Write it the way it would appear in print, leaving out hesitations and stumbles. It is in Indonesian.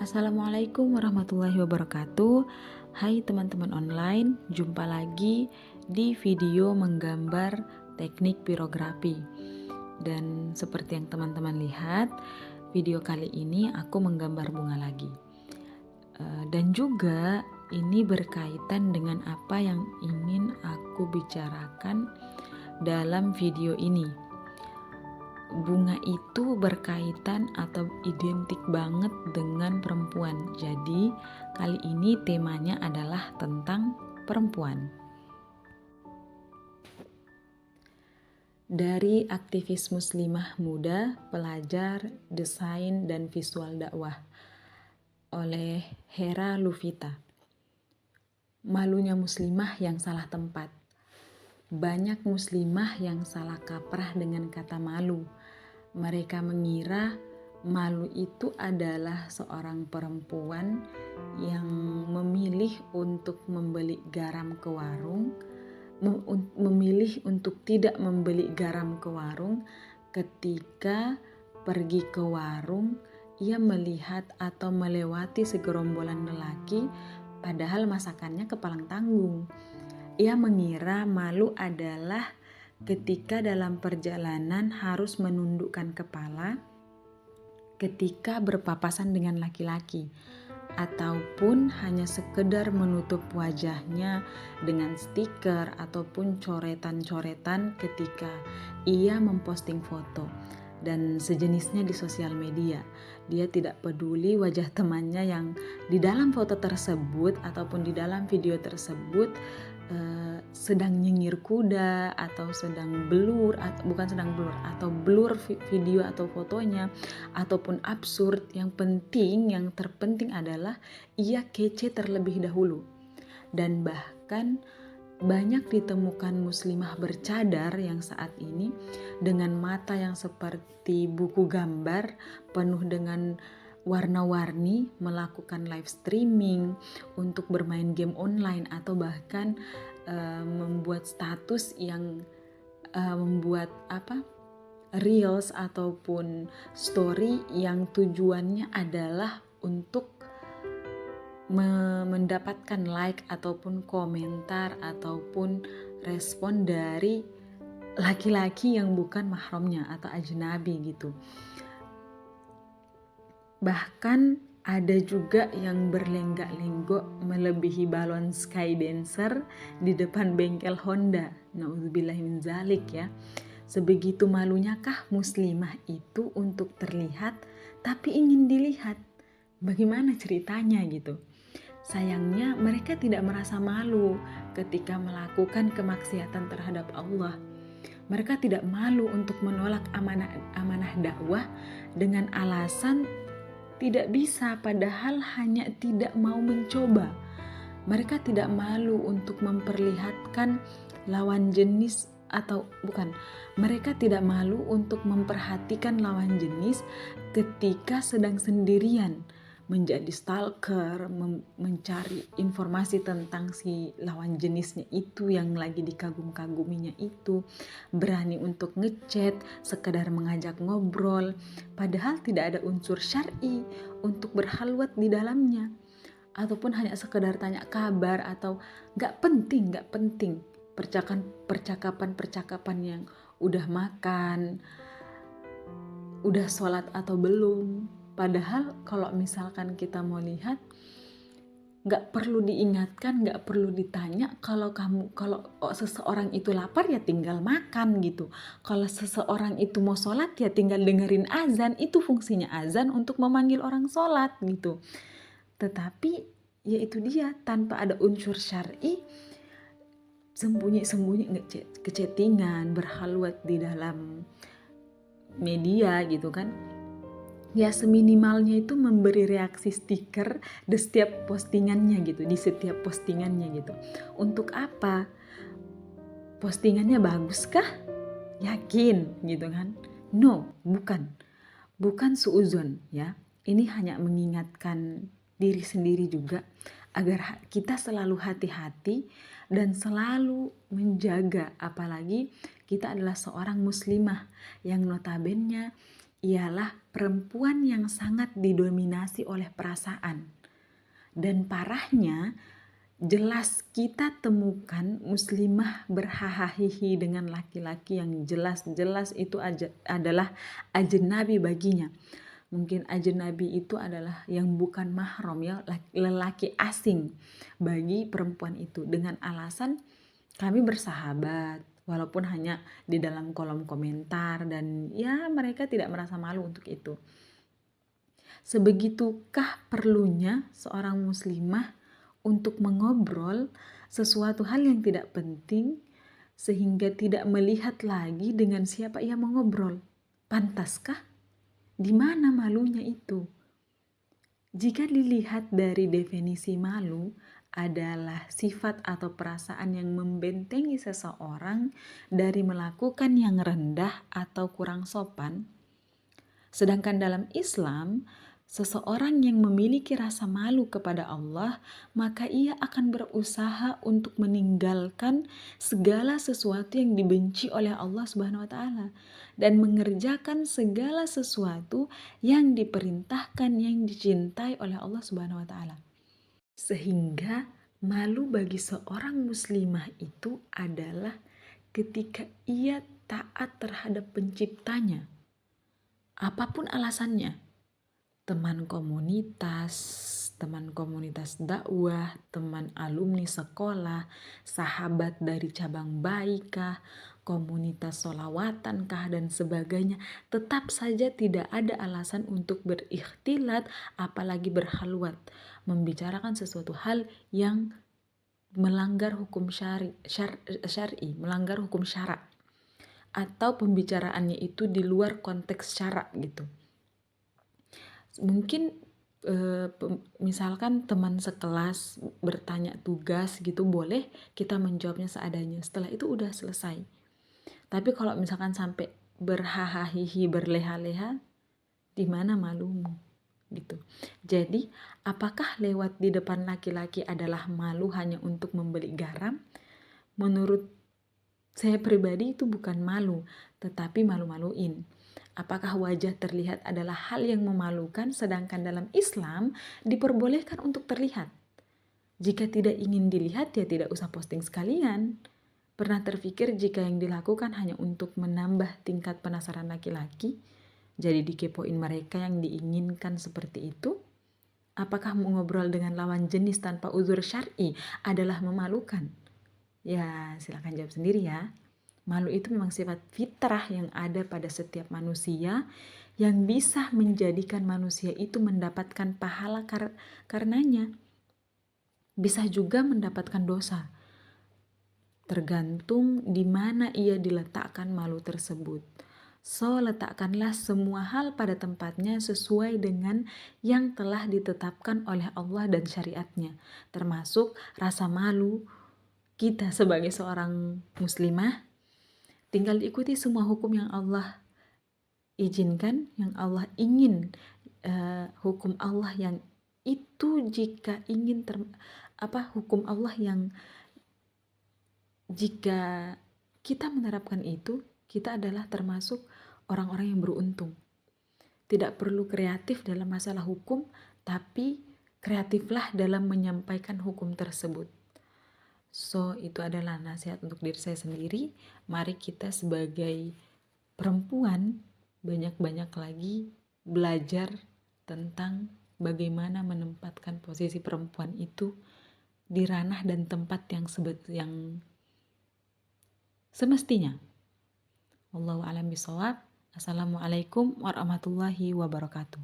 Assalamualaikum warahmatullahi wabarakatuh. Hai teman-teman online, jumpa lagi di video menggambar teknik pirografi. Dan seperti yang teman-teman lihat, video kali ini aku menggambar bunga lagi. Dan juga ini berkaitan dengan apa yang ingin aku bicarakan dalam video ini. Bunga itu berkaitan atau identik banget dengan perempuan. Jadi, kali ini temanya adalah tentang perempuan. Dari aktivis muslimah muda, pelajar, desain, dan visual dakwah oleh Hera Lufita. Malunya muslimah yang salah tempat. Banyak muslimah yang salah kaprah dengan kata malu. Mereka mengira malu itu adalah seorang perempuan yang memilih untuk membeli garam ke warung, memilih untuk tidak membeli garam ke warung. Ketika pergi ke warung, ia melihat atau melewati segerombolan lelaki, padahal masakannya kepalang tanggung. Ia mengira malu adalah ketika dalam perjalanan harus menundukkan kepala ketika berpapasan dengan laki-laki, ataupun hanya sekedar menutup wajahnya dengan stiker ataupun coretan-coretan ketika ia memposting foto dan sejenisnya di sosial media. Dia tidak peduli wajah temannya yang di dalam foto tersebut ataupun di dalam video tersebut sedang nyengir kuda atau sedang blur, atau blur video atau fotonya ataupun absurd. Yang terpenting adalah ia kece terlebih dahulu. Dan bahkan banyak ditemukan muslimah bercadar yang saat ini dengan mata yang seperti buku gambar penuh dengan warna-warni, melakukan live streaming untuk bermain game online atau bahkan membuat status yang membuat reels ataupun story yang tujuannya adalah untuk mendapatkan like ataupun komentar ataupun respon dari laki-laki yang bukan mahramnya atau ajnabi gitu. Bahkan ada juga yang berlenggak-lenggok melebihi balon skydancer di depan bengkel Honda. Nauzubillah min zalik ya. Sebegitu malunya kah muslimah itu untuk terlihat tapi ingin dilihat? Bagaimana ceritanya gitu? Sayangnya mereka tidak merasa malu ketika melakukan kemaksiatan terhadap Allah. Mereka tidak malu untuk menolak amanah dakwah dengan alasan tidak bisa, padahal hanya tidak mau mencoba. Mereka tidak malu untuk memperlihatkan lawan jenis mereka tidak malu untuk memperhatikan lawan jenis ketika sedang sendirian, menjadi stalker, mencari informasi tentang si lawan jenisnya itu yang lagi dikagum-kaguminya itu, berani untuk ngechat, sekedar mengajak ngobrol, padahal tidak ada unsur syar'i untuk berhalwat di dalamnya, ataupun hanya sekedar tanya kabar atau gak penting percakapan yang udah makan, udah sholat atau belum. Padahal kalau misalkan kita mau lihat, gak perlu diingatkan, gak perlu ditanya. Kalau seseorang itu lapar ya tinggal makan gitu. Kalau seseorang itu mau sholat ya tinggal dengerin azan. Itu fungsinya azan untuk memanggil orang sholat gitu. Tetapi ya itu dia, tanpa ada unsur syar'i, sembunyi-sembunyi kecettingan, berhalwat di dalam media gitu kan. Ya seminimalnya itu memberi reaksi stiker di setiap postingannya gitu, di setiap postingannya gitu. Untuk apa? Postingannya baguskah? Yakin gitu kan? No, bukan suuzon ya. Ini hanya mengingatkan diri sendiri juga agar kita selalu hati-hati dan selalu menjaga, apalagi kita adalah seorang muslimah yang notabene ialah perempuan yang sangat didominasi oleh perasaan. Dan parahnya, jelas kita temukan muslimah berhahaha dengan laki-laki yang jelas-jelas itu adalah ajnabi baginya. Mungkin ajnabi itu adalah yang bukan mahram ya, lelaki asing bagi perempuan itu, dengan alasan kami bersahabat walaupun hanya di dalam kolom komentar, dan ya mereka tidak merasa malu untuk itu. Sebegitukah perlunya seorang muslimah untuk mengobrol sesuatu hal yang tidak penting sehingga tidak melihat lagi dengan siapa ia mengobrol? Pantaskah? Di mana malunya itu? Jika dilihat dari definisi malu, adalah sifat atau perasaan yang membentengi seseorang dari melakukan yang rendah atau kurang sopan. Sedangkan dalam Islam, seseorang yang memiliki rasa malu kepada Allah, maka ia akan berusaha untuk meninggalkan segala sesuatu yang dibenci oleh Allah Subhanahu wa taala dan mengerjakan segala sesuatu yang diperintahkan, yang dicintai oleh Allah Subhanahu wa taala. Sehingga malu bagi seorang muslimah itu adalah ketika ia taat terhadap penciptanya. Apapun alasannya, teman komunitas dakwah, teman alumni sekolah, sahabat dari cabang baik kah, komunitas sholawatan kah, dan sebagainya, tetap saja tidak ada alasan untuk berikhtilat, apalagi berhalwat, membicarakan sesuatu hal yang melanggar hukum syar'i, melanggar hukum syarak, atau pembicaraannya itu di luar konteks syarak gitu. Mungkin misalkan teman sekelas bertanya tugas gitu, boleh kita menjawabnya seadanya, setelah itu udah selesai. Tapi kalau misalkan sampai berhahahihi, berleha-leha, di mana malumu gitu. Jadi apakah lewat di depan laki-laki adalah malu hanya untuk membeli garam? Menurut saya pribadi itu bukan malu, tetapi malu-maluin. Apakah wajah terlihat adalah hal yang memalukan, sedangkan dalam Islam diperbolehkan untuk terlihat? Jika tidak ingin dilihat, ya tidak usah posting sekalian. Pernah terpikir jika yang dilakukan hanya untuk menambah tingkat penasaran laki-laki, jadi dikepoin mereka yang diinginkan seperti itu? Apakah mengobrol dengan lawan jenis tanpa uzur syar'i adalah memalukan? Ya, silakan jawab sendiri ya. Malu itu memang sifat fitrah yang ada pada setiap manusia, yang bisa menjadikan manusia itu mendapatkan pahala karenanya. Bisa juga mendapatkan dosa. Tergantung di mana ia diletakkan malu tersebut. So, letakkanlah semua hal pada tempatnya sesuai dengan yang telah ditetapkan oleh Allah dan syariatnya, termasuk rasa malu. Kita sebagai seorang muslimah tinggal diikuti semua hukum yang Allah izinkan, yang Allah ingin, hukum Allah yang itu jika ingin hukum Allah yang jika kita menerapkan itu, kita adalah termasuk orang-orang yang beruntung. Tidak perlu kreatif dalam masalah hukum, tapi kreatiflah dalam menyampaikan hukum tersebut. So, itu adalah nasihat untuk diri saya sendiri. Mari kita sebagai perempuan banyak-banyak lagi belajar tentang bagaimana menempatkan posisi perempuan itu di ranah dan tempat yang semestinya. Wallahu a'lam bishawab. Assalamualaikum warahmatullahi wabarakatuh.